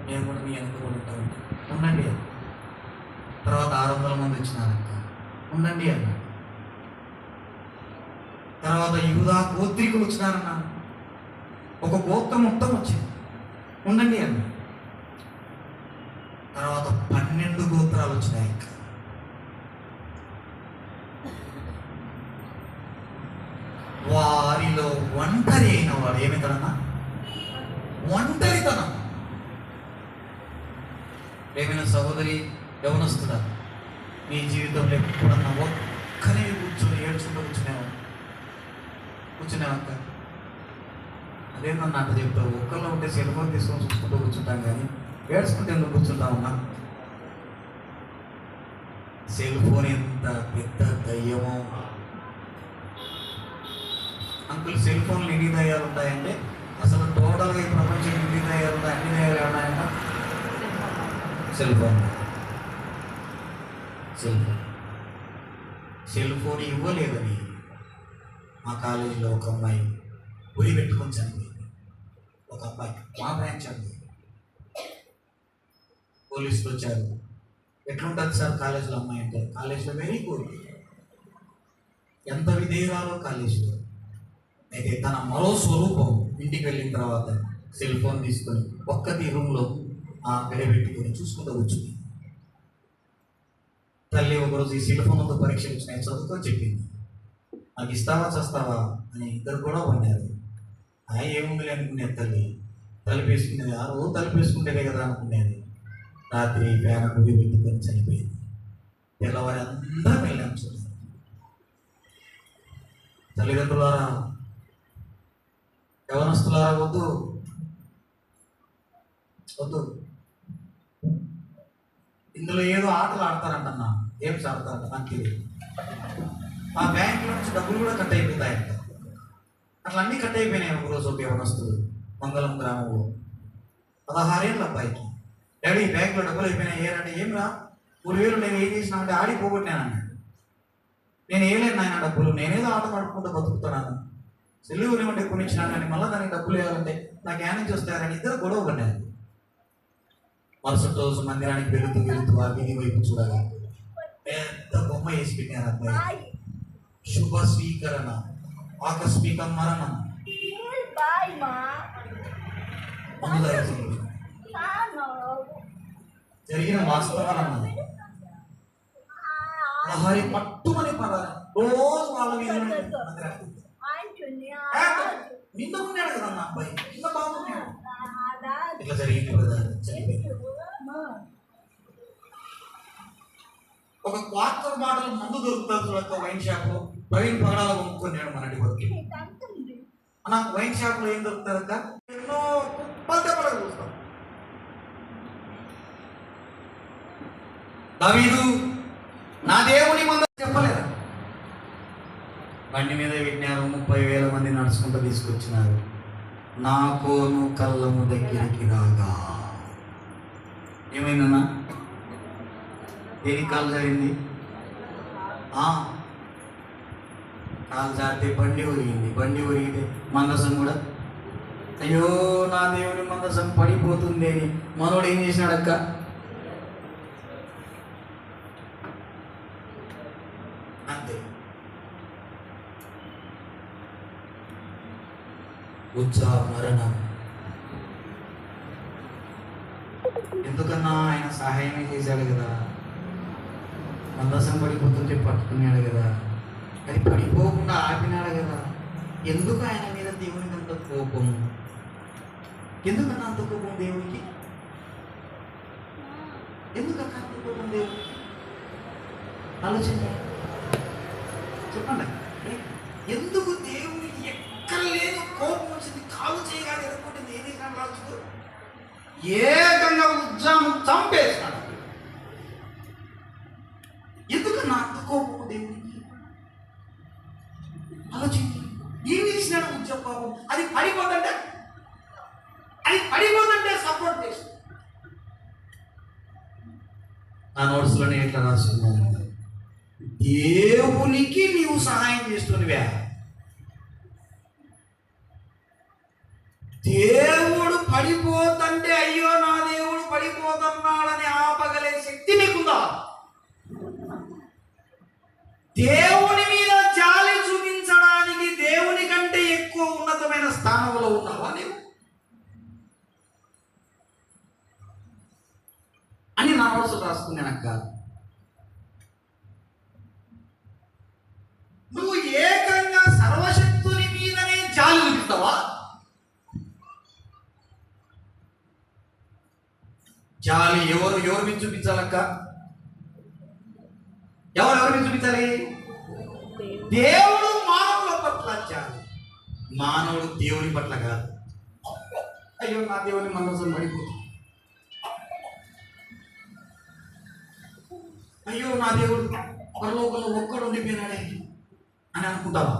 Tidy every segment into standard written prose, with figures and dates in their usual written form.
నేను కూడా మీ వెనక ఉంటా ఉండండి అన్న. తర్వాత 600 మంది వచ్చినారక్క, ఉండండి అన్న. తర్వాత యూదా గోత్రికులు వచ్చినారన్న, ఒక గోత్రం మొత్తం వచ్చింది, ఉండండి అన్న. తర్వాత 12 గోత్రాలు వచ్చినాయి. వారిలో ఒంటరి అయిన వాడు ఏమిటన్నా? ఒంటరితనం. ఏమైనా సహోదరి యవనస్తుడా, నీ జీవితంలో ఎప్పుడన్నా ఒక్కనే కూర్చొని ఏడ్చుకుంటూ కూర్చునేవక్క? అదేమన్నా అంటే చెప్తావు, ఒక్కరిలో ఉంటే సెల్ ఫోన్ తీసుకొని చూసుకుంటూ కూర్చుంటాం, కానీ ఏడ్చుకుంటే ఎందుకు కూర్చుంటామన్నా? సెల్ ఫోన్ ఎంత పెద్ద దయ్యమో అంకుల్. సెల్ ఫోన్లు ఎన్ని దయ్యాలు ఉంటాయంటే, అసలు టోటల్గా ఈ ప్రపంచం ఎన్ని దయ్యాలు ఉంటాయి? అన్ని దయ్యాలు ఏమన్నాయంట? సెల్ ఫోన్ ఇవ్వలేదని మా కాలేజీలో ఒక అమ్మాయి ఉరి పెట్టుకొని చనిపోయింది. ఒక అబ్బాయి మా బ్రాంచ్ అండి. పోలీసులు వచ్చారు. ఎట్లుంటుంది సార్ కాలేజీలో అమ్మాయి అంటే? కాలేజీలో వెరీ గుడ్, ఎంత విధేయురాలో కాలేజీలో. అయితే తన మరో స్వరూపం ఇంటికి వెళ్ళిన తర్వాత సెల్ ఫోన్ తీసుకొని ఒక్కటి రూమ్లో అక్కడే పెట్టుకొని చూసుకుంటూ కూర్చుంది. తల్లి ఒకరోజు ఈ సెల్ ఫోన్తో పరీక్షలు వచ్చినాయి, చదువుతో చెప్పింది, నాకు ఇస్తావా చేస్తావా అని. ఇద్దరు కూడా ఉన్నారు. ఏముంది అనుకునేది తల్లి, తలుపేసుకునేది. ఆ రోజు తలుపేసుకునేదే కదా అనుకునేది. రాత్రి ఫ్యాన్ గుడి పెట్టుకొని చనిపోయింది. తెల్లవారి అందరూ వెళ్ళాం చూడాలి. తల్లిదండ్రులారా, యవనస్తులారా, వద్దు. ఇందులో ఏదో ఆటలు ఆడతారంటన్నా. ఏం ఆడతారంట నాకు తెలియదు. ఆ బ్యాంకులో నుంచి డబ్బులు కూడా కట్ అయిపోతాయంట. అట్లా అన్నీ కట్ అయిపోయినాయి. ఒకరోజు ఒక యవనస్తుడు మంగళం గ్రామంలో 16 ఏళ్ళ అబ్బాయికి, డాడీ బ్యాంకులో డబ్బులు అయిపోయినాయి. ఏరంటే ఏం రా 3,000 నేను ఏం చేసినా అంటే ఆడి పోగొట్టినాను. నేను వేయలేను నాయన డబ్బులు, నేనేదో ఆట పడుకుంటూ బతుకుతున్నాను. సెల్లు కొనివ్వంటే కొనిచ్చినాను, కానీ మళ్ళీ దానికి డబ్బులు వేయాలంటే నాకు ఏం నుంచి వస్తాయని ఇద్దరు గొడవ పడ్డారు. మరుసటి రోజు మందిరానికి వెళుతూ ఆ వీధి వైపు చూడగా పెద్ద బొమ్మ వేసి పెట్టారు. అబ్బాయి శుభ స్వీకరణ, ఆకస్మిక మరణం. జరిగిన వాస్తవాలన్నది పట్టుమని పడాలి. రోజు వాళ్ళ మీద నిన్న ఉన్నాడు కదన్న అబ్బాయి, నిన్న బాగున్నాడు. ఇట్లా జరిగింది కదా. ఒక క్వార్టర్ బాటలు మందు దొరుకుతుంది చూడక వైన్ షాప్ లో. ప్రవీణ్ పగడాల కొనుక్కున్నాడు మనటి వరకు. అన్న వైన్ షాప్ లో ఏం దొరుకుతుందక్క? ఎన్నో కుప్పలు చూస్తాం. దావీదు నా దేవుని మందు చెప్పలేదా? బండి మీద పెట్టినారు, 30,000 మంది నడుచుకుంటూ తీసుకొచ్చినారు. నా కోను కళ్ళము దగ్గరికి రాగా ఏమైందన్నా? దేనికి కాలు జారింది? కాలు జారితే బండి ఒరిగింది. బండి ఒరిగితే మందసం కూడా, అయ్యో నా దేవుని మందసం పడిపోతుంది అని మనోడు ఏం చేసినాడక్క? అంతే. మరణం. ఎందుకన్నా ఆయన సహాయమే చేశాడు కదా. మందసం పడిపోతుంటే పట్టుకున్నాడు కదా, అది పడిపోకుండా ఆపినాడు కదా. ఎందుకు ఆయన మీద దేవునికి అంత కోపం? ఎందుకన్నా అంత కోపం దేవునికి? ఎందుకన్నా అంత కోపం దేవునికి? ఆలోచించండి, చెప్పండి. ఎందుకు దేవునికి ఎక్కడ లేదు కోపం వచ్చింది? కాలు చేయగానే ఎదుర్కొంటుంది. ఏం చేసినాడు రాజు? ఏకంగా ఉజ్జాను చంపేసినాడు. ఎందుకన్నా అంత కోపం దేవునికి? ఆలోచించి ఏం చేసినాడు ఉజ్జా పాపం? అది పడిపోతుంటే సపోర్ట్ చేసి. నా నోట్స్లోనే ఎట్లా రాస్తున్నాను, దేవునికి నీవు సహాయం చేస్తున్నవే. దేవుడు పడిపోతుంటే అయ్యో నా దేవుడు పడిపోతున్నాడని ఆపగలే శక్తి నీకుందా? దేవుని మీద జాలి చూపించడానికి దేవుని కంటే ఎక్కువ ఉన్నతమైన స్థానంలో ఉన్నావా నీవు అని నా మనసు రాసుకున్నానక్క. నువ్వు ఏకంగా సర్వశక్తుని మీదనే జాలి చూపిస్తావా? జాలి ఎవరు మీద చూపించాలక్క? ఎవరు మీద చూపించాలి? దేవుడు మానవుల పట్ల జాలి, మానవుడు దేవుని పట్ల కాదు. అయ్యో నా దేవుని మనసు పడిపోతుంది, అయ్యో నా దేవుడు పరలోకంలో ఒక్కడు ఉండిపోయినాడే అని అనుకుంటావా?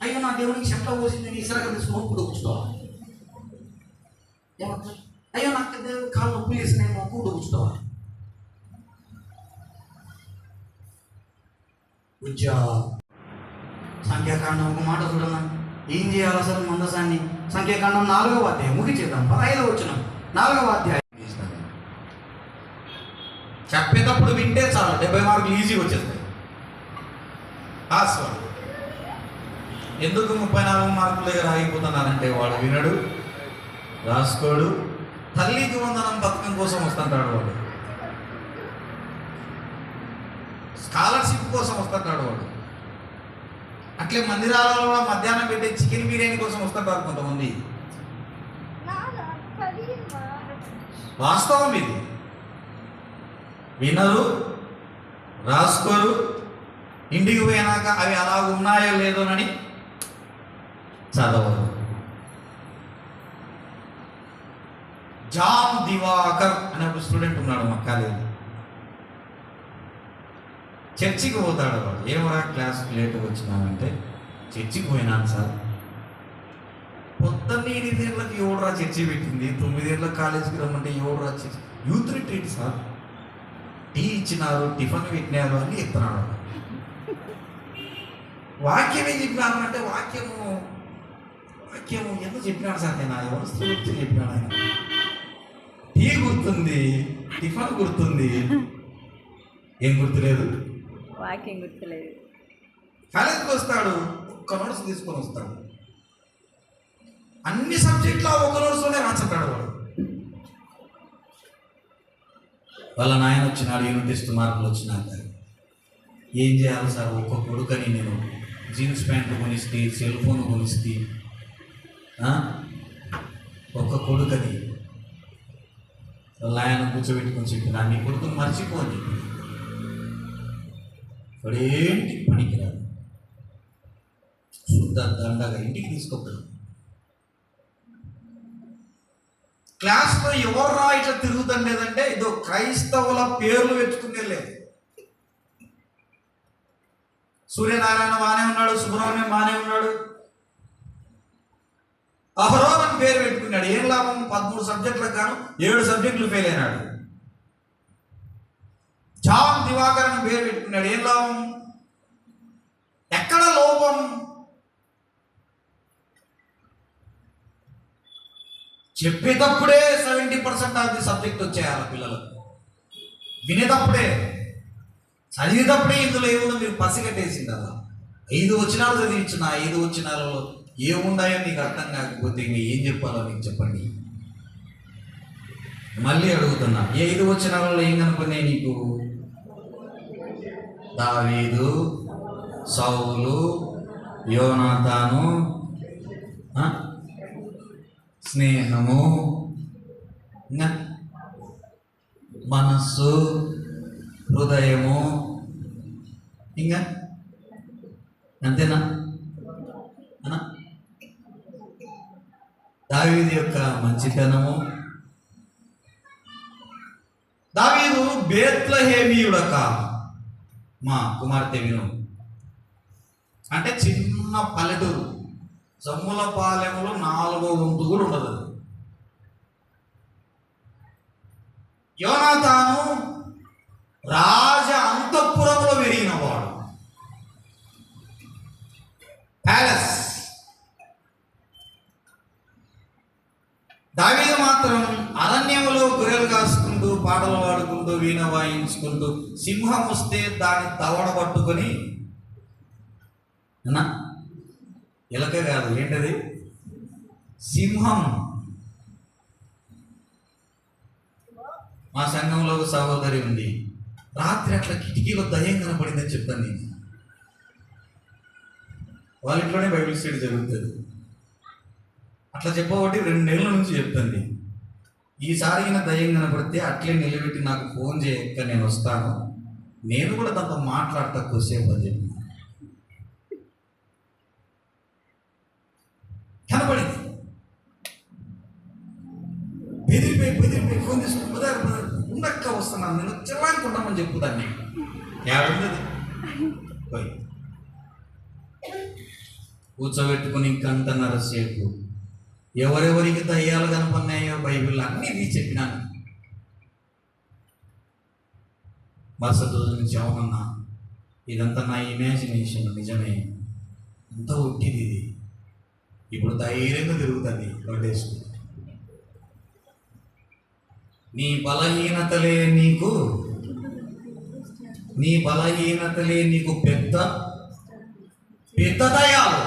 అయ్యో నా దేవుడికి చెట్ల పోసింది నేను ఇసరగా తీసుకుని కూర్చుంటావా? అయ్యో నాకు దేవుడు కాళ్ళు నొప్పి వేసి నేను మొక్కు కూర్చుంటావా? సంఖ్యాకాండం ఒక మాట చూడన్నా, ఏం చేయాలి అసలు మందసాన్ని? సంఖ్యాకాండం 4వ అధ్యాయం ముగిచేద్దాం. 15వ వచనం 4వ అధ్యాయం చెప్పేటప్పుడు వింటే చాలు 70 మార్కులు ఈజీగా వచ్చేస్తాయి. ఎందుకు 34 మార్కులు దగ్గర ఆగిపోతున్నారంటే వాడు వినడు, రాసుకోడు, తల్లికి వందనం పథకం కోసం వస్తుంటాడు, వాడు స్కాలర్షిప్ కోసం వస్తుంటాడు, వాడు అట్లే మందిరాలలో మధ్యాహ్నం పెట్టే చికెన్ బిర్యానీ కోసం వస్తుంటారు కొంతమంది. వాస్తవం ఇది. వినరు, రాసుకోరు, ఇంటికి పోయినాక అవి అలా ఉన్నాయో లేదోనని చదవరు. జామ్ దివాకర్ అనే ఒక స్టూడెంట్ ఉన్నాడు మా కాలేజీలో. చర్చికి పోతాడు వాడు. ఏమరా క్లాస్కి లేట్గా వచ్చినామంటే, చర్చికి పోయినాను సార్. పొద్దున్న 8 గంటలకు ఎవడరా చర్చి పెట్టింది, 9 గంటలకు కాలేజీకి రమ్మంటే ఎవడరా church, youth retreat sir, tea ఇచ్చినారు, టిఫిన్ పెట్టినారు అని చెప్తున్నాడు. వాక్యం ఏం చెప్పినారు అంటే, వాక్యము ఎందుకు చెప్పినాడు సార్, నేను ఎవరు స్టూడెంట్ చెప్పినాడు ఆయన. టీ గుర్తుంది, టిఫిన్ గుర్తుంది, ఏం గుర్తులేదు, వాక్యం గుర్తులేదు. కాలేజీకి వస్తాడు, ఒక్క నోట్స్ తీసుకొని వస్తాడు, అన్ని సబ్జెక్టులో ఒక నోట్స్లోనే రాసుంటాడు వాడు. వాళ్ళ నాయన వచ్చినాడు, యూనిట్ టెస్ట్ మార్కులు వచ్చినాక ఏం చేయాలి సార్, ఒక్క కొడుకని నేను జీన్స్ ప్యాంటు కొనిస్తే, సెల్ ఫోన్ కొనిస్తే, ఒక్క కొడుకని వాళ్ళ ఆయన కూర్చోబెట్టుకొని చెప్పిన, నీ కొడుకుని మర్చిపో అని చెప్పి, వాడేంటి పనికిరాదు, శుద్ధ దండగా ఇంటికి తీసుకోపోయాడు. క్లాస్లో ఎవర్రా ఇట్లా తిరుగుతుండేదంటే, ఇదో క్రైస్తవుల పేర్లు పెట్టుకునే లేదు. సూర్యనారాయణ బాగానే ఉన్నాడు, సుబ్రహ్మణ్యం బాగానే ఉన్నాడు, అహరోన్ అని పేరు పెట్టుకున్నాడు. ఏం లాభం? 13 సబ్జెక్టులకు గాను 7 సబ్జెక్టులు ఫెయిల్ అయినాడు. జామ్ దివాకర్ అని పేరు పెట్టుకున్నాడు. ఏం లాభం? ఎక్కడ లోపం? చెప్పేటప్పుడే 70% ఆఫ్ ది సబ్జెక్ట్ వచ్చేయాలి పిల్లలకు, వినేటప్పుడే, చదివేటప్పుడే ఇందులో ఏముందో మీరు పసిగట్టేసింది. అలా 5 వచనాలు చదివించిన 5 వచనాలలో ఏముండాయో నీకు అర్థం కాకపోతే ఇంకా ఏం చెప్పాలో నీకు చెప్పండి. మళ్ళీ అడుగుతున్నా, ఏ 5 వచనాలలో ఏం కనుకున్నాయి నీకు? దావీదు, సౌలు, యోనాతాను, స్నేహము, మనస్సు, హృదయము, ఇంకా అంతేనా? దావీదు యొక్క మంచితనము. దావీదు బేత్లహేమీయుడక, మా కుమార్తె విను, అంటే చిన్న పల్లెటూరు, జమ్ముల పాలెములో 4వ వంతు కూడా ఉండదు. యోనాతాను రాజ అంతఃపురంలో పెరిగినవాడు, ప్యాలెస్. దావీదు మాత్రం మాత్రం అరణ్యంలో గొర్రెలు కాసుకుంటూ పాటలు పాడుకుంటూ వీణ వాయించుకుంటూ సింహం వస్తే దాన్ని దవడ పట్టుకొని అన్నా ఎలక కాదు ఏంటది సింహం. మా సంఘంలో ఒక సహోదరి ఉంది, రాత్రి అట్లా కిటికీలో దయ్యం కనపడిందని చెప్తాను నేను. వాళ్ళ ఇంట్లోనే బైబిల్ స్టడీ జరుగుతుంది. అట్లా చెప్పబట్టి 2 నెలల నుంచి చెప్తాను. ఈసారి ఈయన దయ్యం కనపడితే అట్లే నిలబెట్టి నాకు ఫోన్ చేయక నేను వస్తాను, నేను కూడా దాంతో మాట్లాడతా కొద్దిసేపు అని చెప్పి కనపడింది. బెదిరిపోయి ఫోన్ తీసుకుని ఉండక్క వస్తున్నాను నేను చెల్లానుకుంటామని చెప్పుదాన్ని ఏడుంది పోయి కూర్చోబెట్టుకుని గంటన్నర సేపు ఎవరెవరికి దయ్యాలు కనపన్నాయో బైబిల్ అన్నీ చెప్పినాను. మరుసటి రోజు నుంచి అవునన్నా ఇదంతా నా ఇమాజినేషన్, నిజమే అంత ఒట్టిది ఇది. ఇప్పుడు ధైర్యంగా తిరుగుతుంది రోడ్డేసుకుని. నీ బలహీనతలే నీకు పెద్ద దయాలు.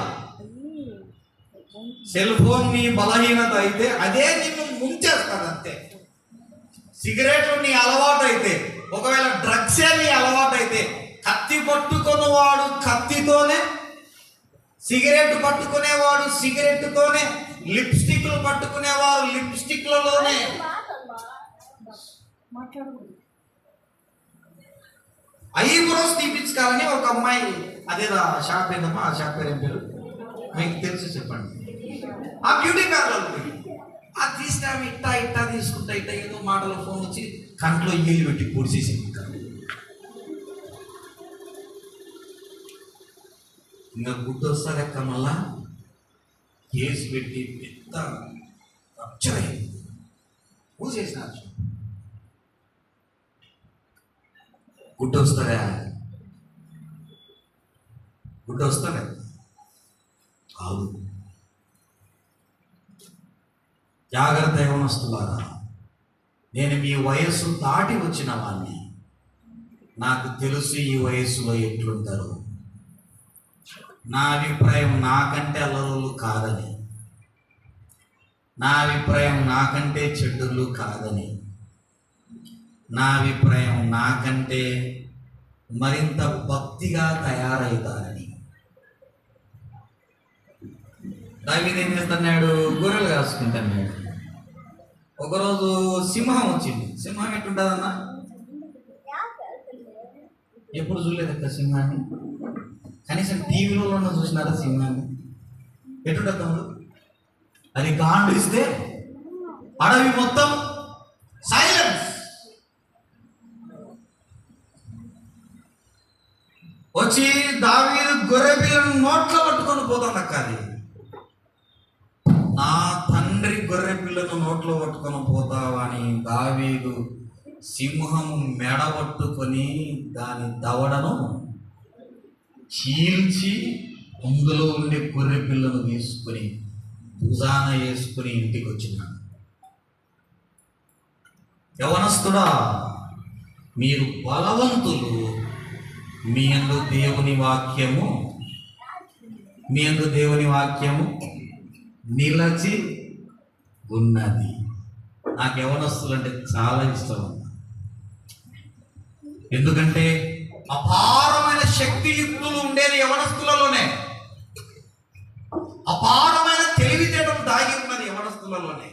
సెల్ ఫోన్ నీ బలహీనత అయితే అదే నిన్ను ముంచేస్తుంది అంతే. సిగరెట్లు నీ అలవాటు అయితే, ఒకవేళ డ్రగ్సే నీ అలవాటు అయితే, కత్తి పట్టుకునేవాడు కత్తితోనే, సిగరెట్ పట్టుకునేవాడు సిగరెట్తోనే, లిప్స్టిక్లు పట్టుకునేవారు లిప్స్టిక్లలోనే. ఐబ్రోస్ తీపించుకోవాలని ఒక అమ్మాయి, అదేదా షాప్ ఏందమ్మా, ఆ షాప్ పేరు ఏం పేరు మీకు తెలుసు చెప్పండి, ఆ బ్యూటీ పార్లర్ అది తీసినా ఇట్టా తీసుకుంటా ఏదో మాటలో ఫోన్ వచ్చి కంట్లో ఇల్లు పెట్టి పొడిచేసి ఇంకా గుడ్డు వస్తుంది అక్క, మళ్ళా కేసు పెట్టి పెద్ద రప్చర్ అయింది. పూసేసిన గుడ్డు వస్తారా కాదు. జాగ్రత్త యవనస్తులారా, నేను మీ వయస్సు దాటి వచ్చిన వాడిని, నాకు తెలుసు ఈ వయస్సులో ఎట్లుంటారు. నా అభిప్రాయం నాకంటే అల్లరులు కాదని, నా అభిప్రాయం నాకంటే చెడ్డలు కాదని, నా అభిప్రాయం నాకంటే మరింత భక్తిగా తయారవుతారని. దావీదు ఏం చేస్తున్నాడు, గొర్రెలు కాసుకుంటున్నాడు. ఒకరోజు సింహం వచ్చింది. సింహం ఎట్టుంటుందన్నా, ఎప్పుడు చూడలేదు సింహాన్ని, కనీసం టీవీలో చూసినారా సింహాన్ని? ఎట్టుంటుంది తమ్ముడు, అది గాండిస్తే అడవి మొత్తం సైలెన్స్. వచ్చి దావీదు గొర్రె పిల్లను నోట్లో పట్టుకొని పోతాడు అక్క. అది నా తండ్రి గొర్రె పిల్లను నోట్లో పట్టుకొని పోతావా అని దావీదు సింహం మెడ పట్టుకొని దాని దవడను చీల్చి అందులో ఉండే గొర్రె పిల్లను తీసుకుని భుజాన వేసుకుని ఇంటికి వచ్చినాడు. యవనస్తుడా, మీరు బలవంతులు, మీ యందు దేవుని వాక్యము నిలచి ఉన్నది. నాకు యవనస్తులు అంటే చాలా ఇష్టం. ఎందుకంటే అపారమైన శక్తియుక్తులు ఉండేది యవనస్తులలోనే, అపారమైన తెలివితేటలు దాగి ఉన్నది యవనస్తులలోనే.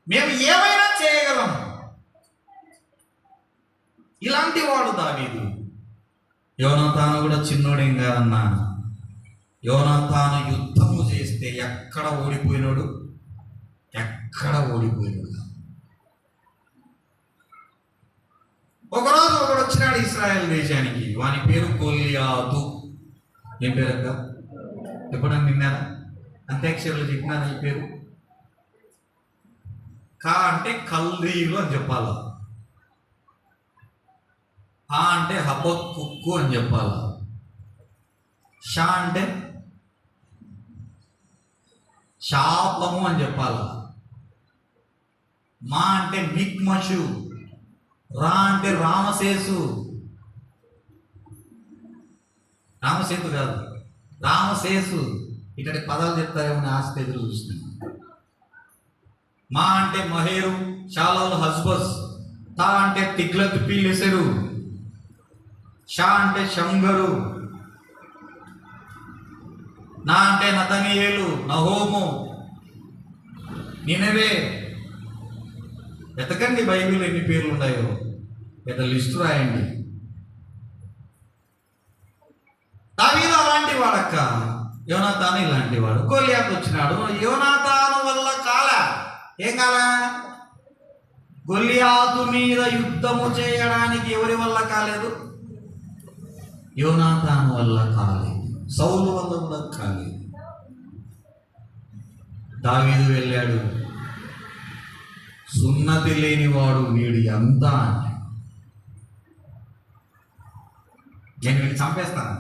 మేము ఏమైనా చేయగలం. ఇలాంటి వాడు దావీదు. యోనాతాను కూడా చిన్నోడేం కాదన్నా. యోనాతాను యుద్ధము చేస్తే ఎక్కడ ఓడిపోయినాడు. ఒకరోజు ఒకడు వచ్చినాడు ఇశ్రాయేల్ దేశానికి. వాని పేరు గొల్యాతు. ఏం పేరు అక్క, ఎప్పుడన్నా విన్నారా? అంత్యాక్షరాలు చెప్పినారా ఈ పేరు? కా అంటే కల్దీయులు అని చెప్పాలా, హా అంటే హబక్కుక్కు అని చెప్పాలా, షా అంటే శాపము అని చెప్పాలా. మా అంటే మిక్మషు, రా అంటే రామశేసు. రామసేతు కాదు, రామశేసు. ఇక్కడి పదాలు చెప్తారేమో ఆస్తి ఎదురు చూస్తున్నాను. మా అంటే మహేరు, షాలోల్ హస్బస్. తా అంటే తిగ్లత్ పిల్లెసెరు. షా అంటే షంగరు. నా అంటే నతనియేలు, నహోము, నినవే. వెతకండి బైబిల్ ఎన్ని పేర్లు ఉన్నాయో, పెద్ద లిస్టు రాయండి. దావీదు అలాంటి వాడక్క, యోనాతాను ఇలాంటి వాడు. గొలియాతు వచ్చినాడు, యోనాతాను వల్ల కాలా. ఏం కాలా? గొలియాతు మీద యుద్ధము చేయడానికి ఎవరి వల్ల కాలేదు? యోనాతాను వల్ల కాలేదు, సౌలు వల్ల కూడా కాలేదు. దావీదు వెళ్ళాడు, సున్నతి లేనివాడు వీడు ఎంత అని. నేను వీడిని చంపేస్తాను.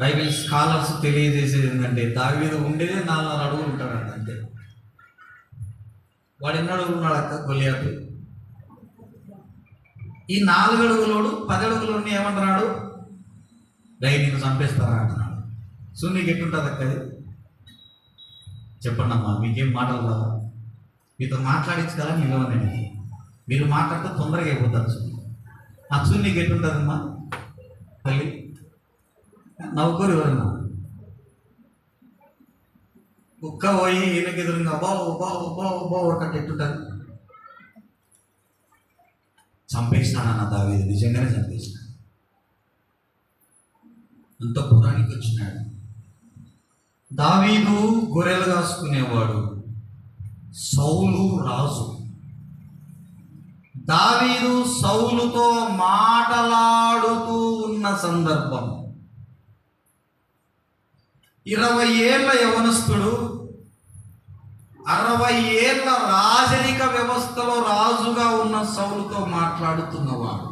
బైబిల్ స్కాలర్స్ తెలియజేసేది ఏంటంటే దావీదు ఉండేదే 4 అడుగులు ఉంటాడంట, అంతే. వాడు ఎన్ని అడుగులు ఉన్నాడు అక్క? గొలియాతు ఈ 4 అడుగులోడు 10 అడుగులు ఏమంటున్నాడు? నేను చంపేస్తారా అంటున్నాడు. సో నీకు ఎట్టుంటుంది అక్క? అది చెప్పండి అమ్మా, మీకేం మాటలు రాదా? మీతో మాట్లాడించగల నిలవనండి. మీరు మాట్లాడితే తొందరగా అయిపోతారు. అచ్చు నీకు ఎట్టుంటుందమ్మా తల్లి? నవ్వుకోరు ఎవరన్నా. కుక్క పోయి ఈయనకి ఎదురుగా బావు అంటే ఎట్టుంటుంది? చంపేసినాడన్న దావీదు, నిజంగానే చంపేసినాడు. అంత పురానికి వచ్చినాడు. దావీదు గొర్రెలు కాసుకునేవాడు, సౌలు రాజు. దావీదు సౌలుతో మాటలాడుతూ ఉన్న సందర్భం, 20 ఏళ్ల యవనస్తుడు 60 ఏళ్ల రాజరిక వ్యవస్థలో రాజుగా ఉన్న సౌలుతో మాట్లాడుతున్నవాడు.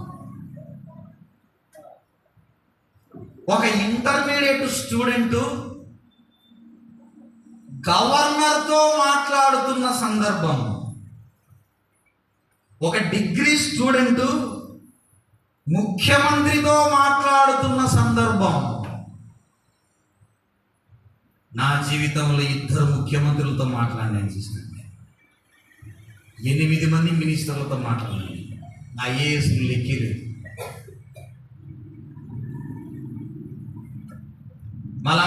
ఒక ఇంటర్మీడియట్ స్టూడెంట్ గవర్నర్తో మాట్లాడుతున్న సందర్భం, ఒక డిగ్రీ స్టూడెంట్ ముఖ్యమంత్రితో మాట్లాడుతున్న సందర్భం. నా జీవితంలో 2 ముఖ్యమంత్రులతో మాట్లాడినాను చూస్తాను. 8 మంది మినిస్టర్లతో మాట్లాడినాను. నా ఐఏఎస్ లెక్కలేదు. మళ్ళా